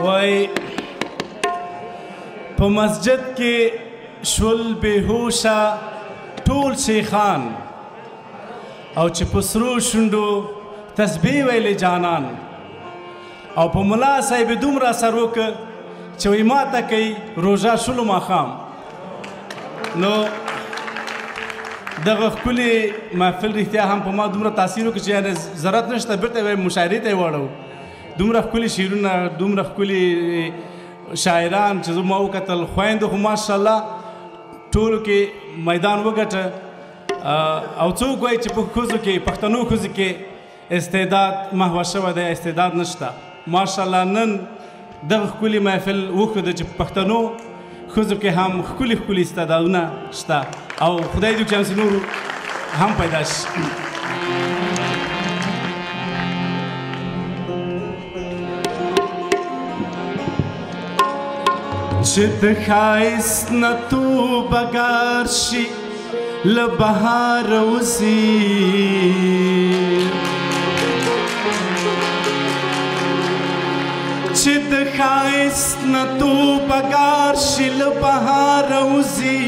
وای په مسجد کې شول بېهوشه ټول شیخان او چې په سرو شونډو تسبیح ویلې جانان او په ملا صاحب دومره سر وکړه چې وایي ماته کوي روژه شلو ماښام. نو دغه ښکلي محفل رښتیا هم په ما دومره تاثیر وکړي چې یعنې ضرورت نشته بېرته یې مشاعرې ته یې واړو. دومره ښکلي شعرونه، دومره ښکلي شاعران چې زه ما وکتل، خویندو خو ماشاءالله ټولو کې میدان وګټه. او څوک وایي چې په ښځو کې، پښتنو ښځو کې استعداد محوه شوی دی، استعداد نشته. ماشاءالله نن دغه ښکلي محفل وښوده چې په پښتنو ښځو کې هم ښکلي ښکلي استعدادونه شته او خدای دې وکړي چې نور هم پیدا شي. چې د ښایست نه توبهګار شي له بهاره وځي، چې د ښایست نه توبهګار شي له بهاره وځي،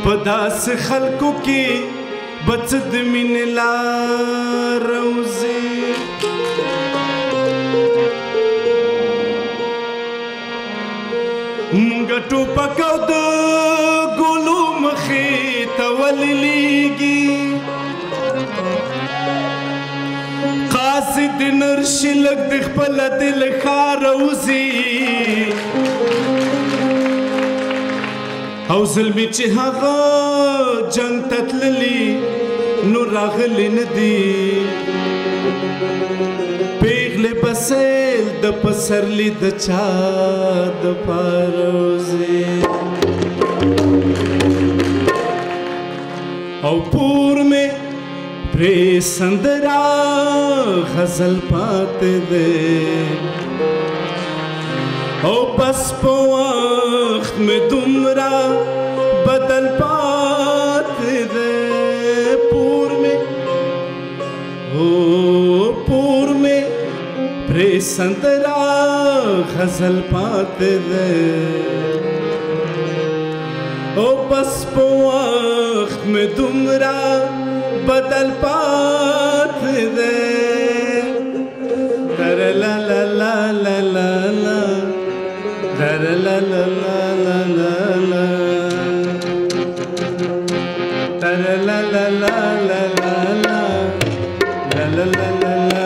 په داسې خلکو کې به څه د مینې لاره وځي. مونږه ټوپک او د ګلو مخې ته ولې لیږي، قاصد نرشي لږ د خپله دل ښاره وځي، او زلمي چې هغه جنګ ته تللي نو راغلي نه دي، پیغلې به سیل د پسرلي د چا دپاره وځي، او پور مې پرې سندره غزل پاتې دی، او بس په وخت مې دومره بدل پاتې دی، پور مې پرې سندره غزل پاتې دی، او بس په وخت مې دومره بدل پاتې دی. لا لا لا لا لا لا لا لا لا لا لا لا لا لا لا لا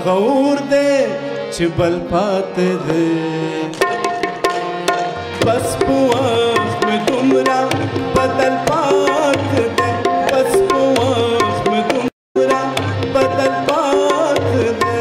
غور دے چې بل پاتې دی، بس په وخت مې دومره بدل پاتې دی، بس په وخت مې دومره بدل پاتې دی.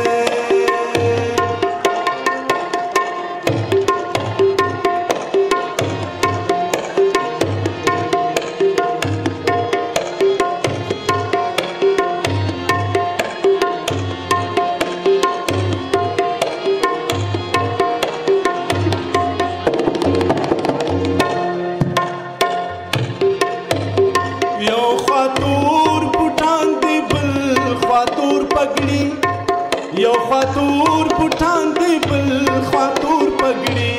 یو خاطور پټان دی بل خاطور پګړي،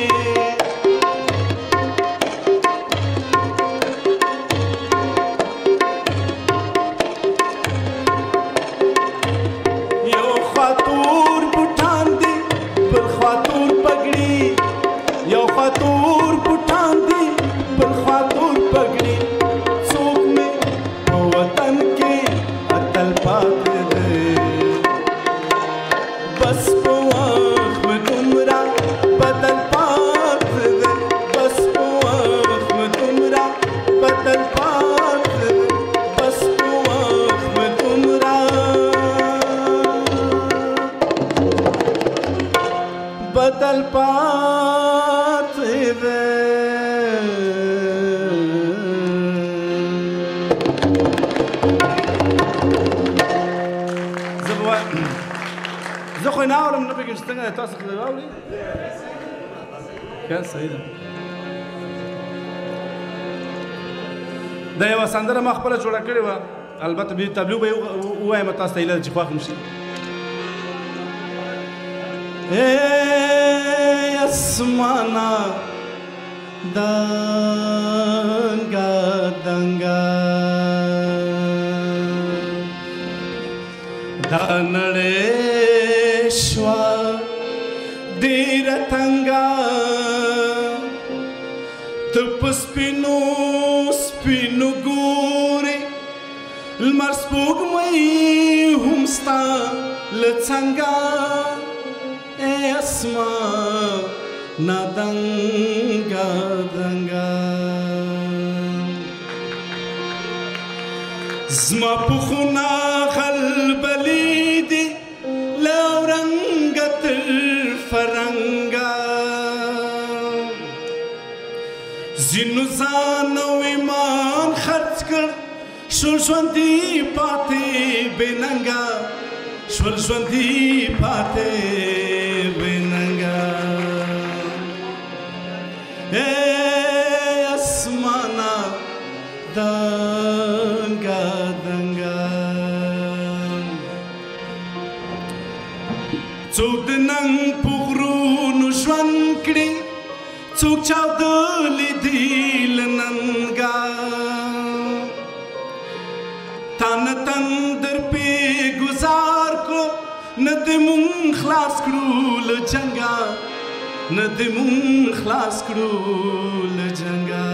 خو نه اورم نه پوهېږم چې څنګه دی تاسو خو اورئ ښه صحیح ده دا یوه سندره ما خپله جوړه کړې وه البته بیا تبلیغ به یې ووایم تاسو ته هیله ده چې خوښ مو شي ای اسمانه دنګه دنګه دا نړۍ شوه ډېره تنګه ته په سپینو سپینو ګورې لمر سپوږمۍ هم ستا له څنګه ای اسمانه دنګه دنګه زما پخونه غلبلې دي له اورنګه تر فرنګه ځینو ځان او ایمان خرڅ کړ شول ژوندي پاتې بې ننګه شول ژوندي پاتې بې ننګه ای اسمانه دنګه دنګه څوک د ننګ په غرونو ژوند کړي څوک چاودلي دي له ننګه تا نه تندر پې ګزار کړو نه دې مونږ خلاص کړو له جنګه نه دې مونږ خلاص کړو له جنګه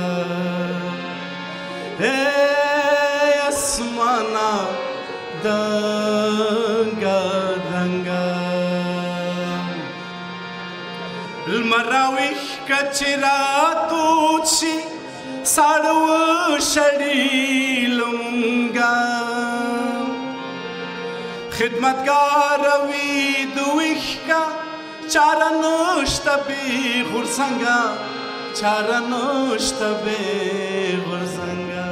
ای اسمانه دنګه دنګه لمر راویښ که چې راتود شي ساړه وشړي له مونږه خدمتګاره وي د ویښ که چاره نشته بې غورځنګه چاره نشته بې غورځنګه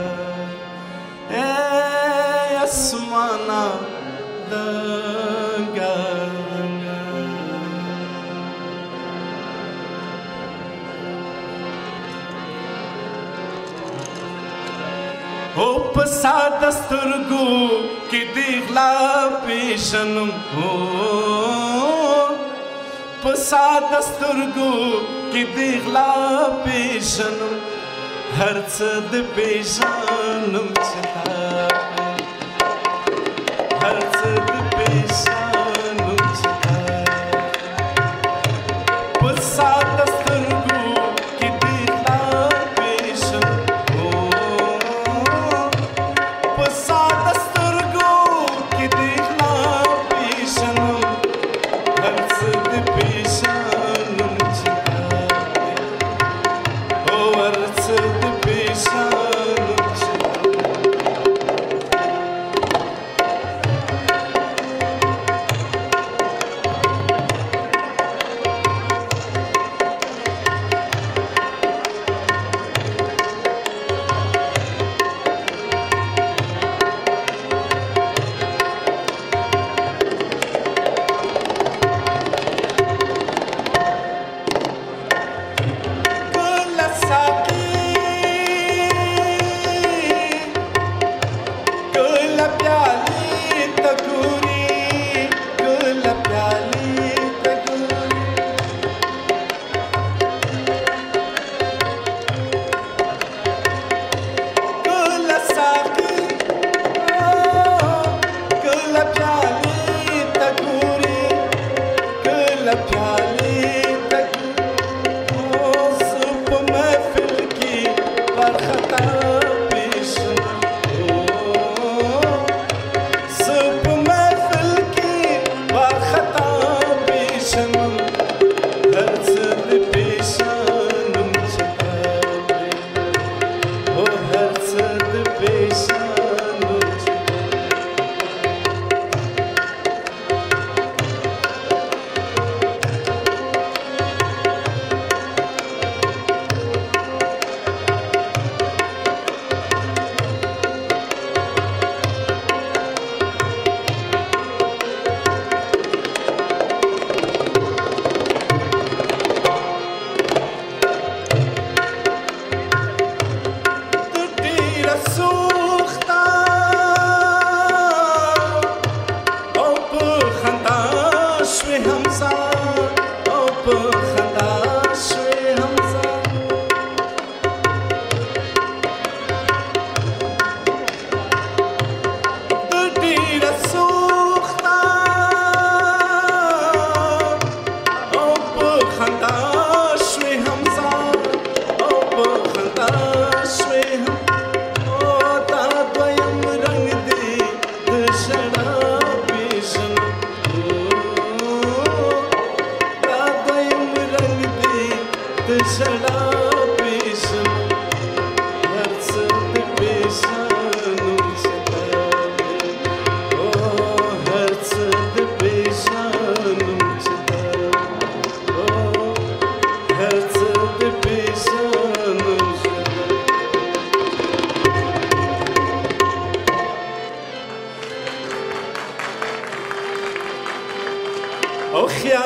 ای اسمانه دنګه او په ساده سترګو کې دې غلا پېژنم په ساده سترګو کې دې غلا پېژنم هر څه دې پېژنم چې تا هر څه دې پېژنم چې تا په ساده سترګو کې دې غلا پېژنم په ساده سترګو کې دې غلا پېژنم هر څه دې پېژنم چې تا او هر څه دې پېژنم چې تا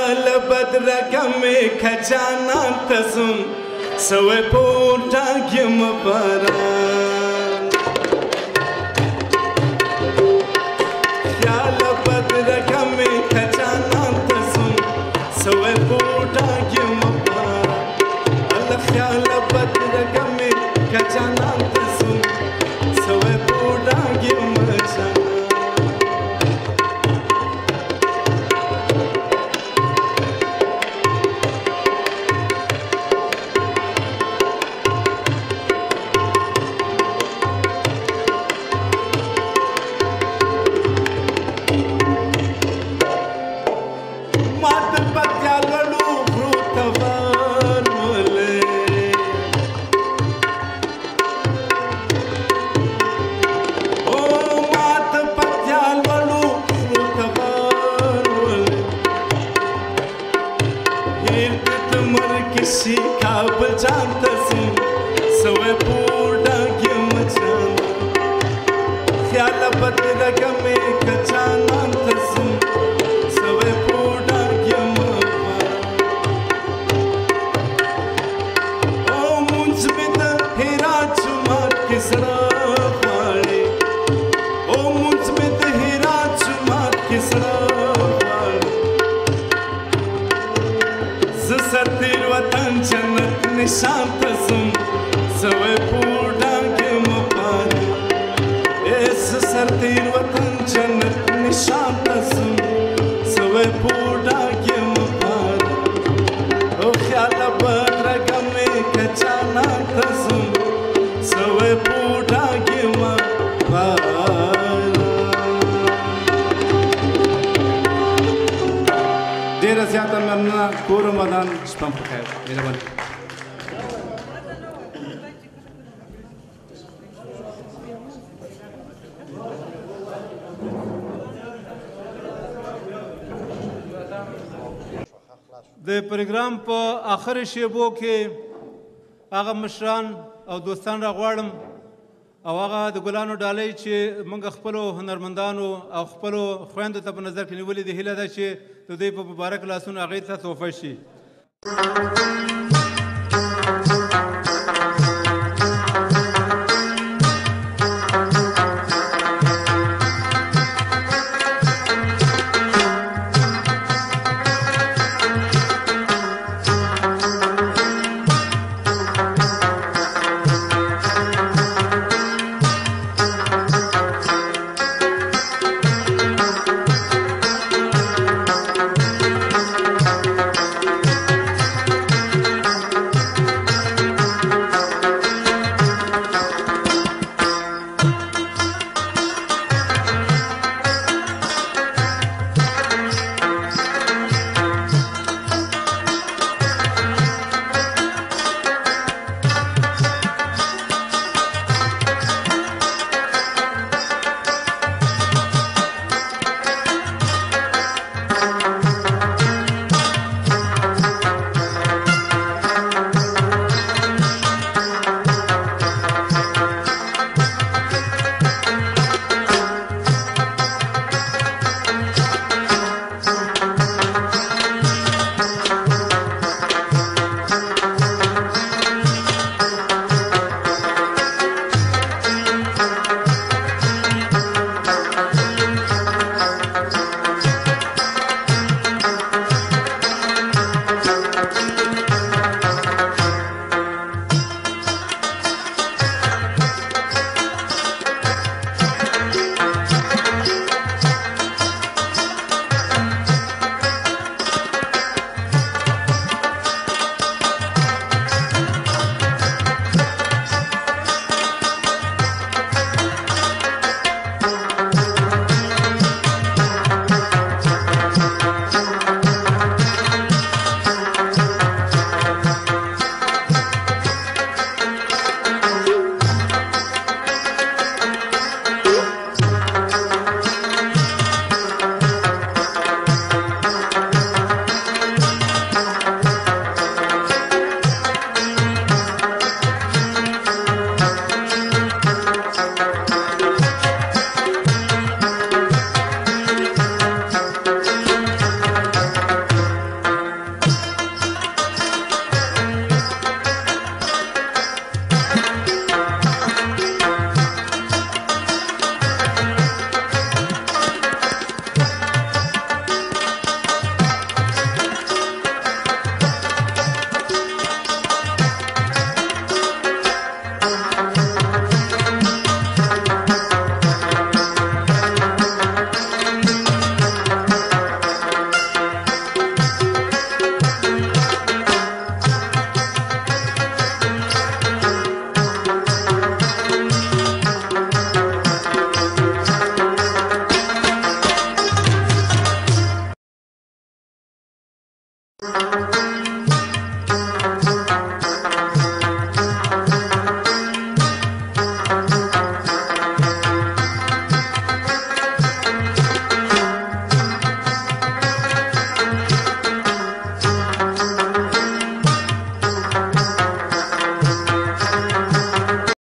خیال بدرگم کجانان تزم سوی پورداگیم باران خیال بدرگم کجانان تزم سوی پورداگیم باران الله خیال بدرگم کجانان تزم سوی پورداگیم باران ډیره زیاته مننه کور رمضان شپه په خیر مهرباني د پروګرام په آخر شیبو کې هغه مشران او دوستان راغواړم او هغه د ګلانو ډالۍ چې موږ خپلو هنرمندانو او خپلو خویندو ته په نظر کې نیولې دي هیله ده چې د دوی په مبارک لاسونو هغې ته تحفه شي